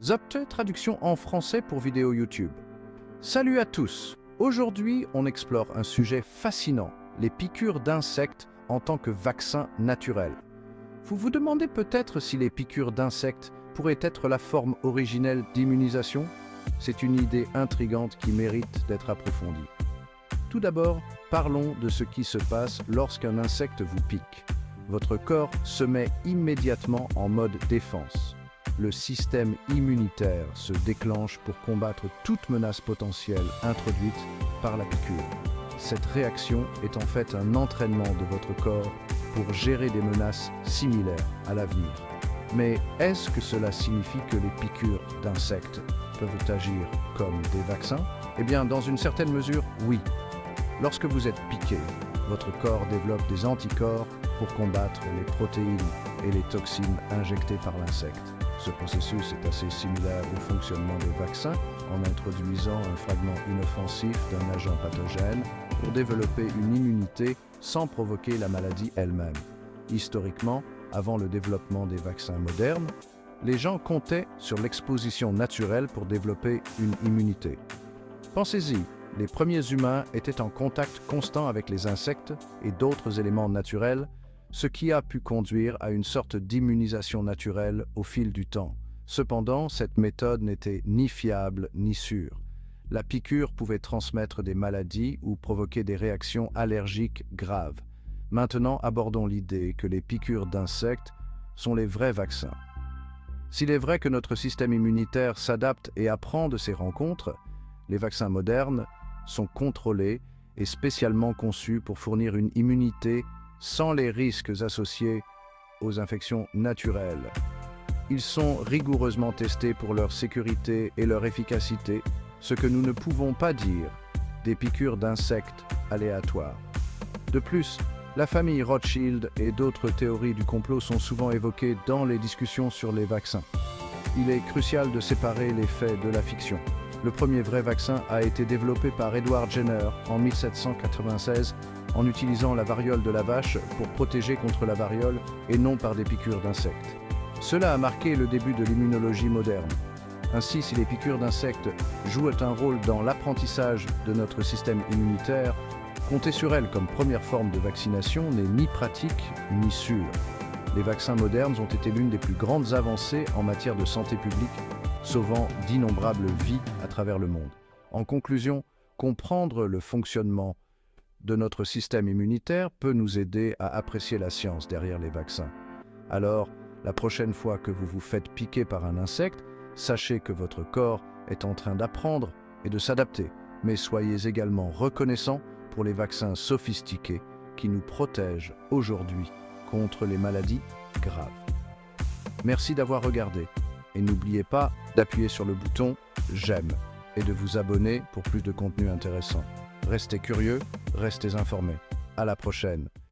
Zapte, traduction en français pour vidéo YouTube. Salut à tous! Aujourd'hui, on explore un sujet fascinant, les piqûres d'insectes en tant que vaccin naturel. Vous vous demandez peut-être si les piqûres d'insectes pourraient être la forme originelle d'immunisation? C'est une idée intrigante qui mérite d'être approfondie. Tout d'abord, parlons de ce qui se passe lorsqu'un insecte vous pique. Votre corps se met immédiatement en mode défense. Le système immunitaire se déclenche pour combattre toute menace potentielle introduite par la piqûre. Cette réaction est en fait un entraînement de votre corps pour gérer des menaces similaires à l'avenir. Mais est-ce que cela signifie que les piqûres d'insectes peuvent agir comme des vaccins? Eh bien, dans une certaine mesure, oui. Lorsque vous êtes piqué, votre corps développe des anticorps pour combattre les protéines et les toxines injectées par l'insecte. Ce processus est assez similaire au fonctionnement des vaccins en introduisant un fragment inoffensif d'un agent pathogène pour développer une immunité sans provoquer la maladie elle-même. Historiquement, avant le développement des vaccins modernes, les gens comptaient sur l'exposition naturelle pour développer une immunité. Pensez-y, les premiers humains étaient en contact constant avec les insectes et d'autres éléments naturels, ce qui a pu conduire à une sorte d'immunisation naturelle au fil du temps. Cependant, cette méthode n'était ni fiable ni sûre. La piqûre pouvait transmettre des maladies ou provoquer des réactions allergiques graves. Maintenant, abordons l'idée que les piqûres d'insectes sont les vrais vaccins. S'il est vrai que notre système immunitaire s'adapte et apprend de ces rencontres, les vaccins modernes sont contrôlés et spécialement conçus pour fournir une immunité sans les risques associés aux infections naturelles. Ils sont rigoureusement testés pour leur sécurité et leur efficacité, ce que nous ne pouvons pas dire des piqûres d'insectes aléatoires. De plus, la famille Rothschild et d'autres théories du complot sont souvent évoquées dans les discussions sur les vaccins. Il est crucial de séparer les faits de la fiction. Le premier vrai vaccin a été développé par Edward Jenner en 1796 en utilisant la variole de la vache pour protéger contre la variole et non par des piqûres d'insectes. Cela a marqué le début de l'immunologie moderne. Ainsi, si les piqûres d'insectes jouent un rôle dans l'apprentissage de notre système immunitaire, compter sur elles comme première forme de vaccination n'est ni pratique ni sûr. Les vaccins modernes ont été l'une des plus grandes avancées en matière de santé publique, sauvant d'innombrables vies à travers le monde. En conclusion, comprendre le fonctionnement de notre système immunitaire peut nous aider à apprécier la science derrière les vaccins. Alors, la prochaine fois que vous vous faites piquer par un insecte, sachez que votre corps est en train d'apprendre et de s'adapter, mais soyez également reconnaissants pour les vaccins sophistiqués qui nous protègent aujourd'hui contre les maladies graves. Merci d'avoir regardé et n'oubliez pas d'appuyer sur le bouton « J'aime » et de vous abonner pour plus de contenu intéressant. Restez curieux, restez informés. À la prochaine.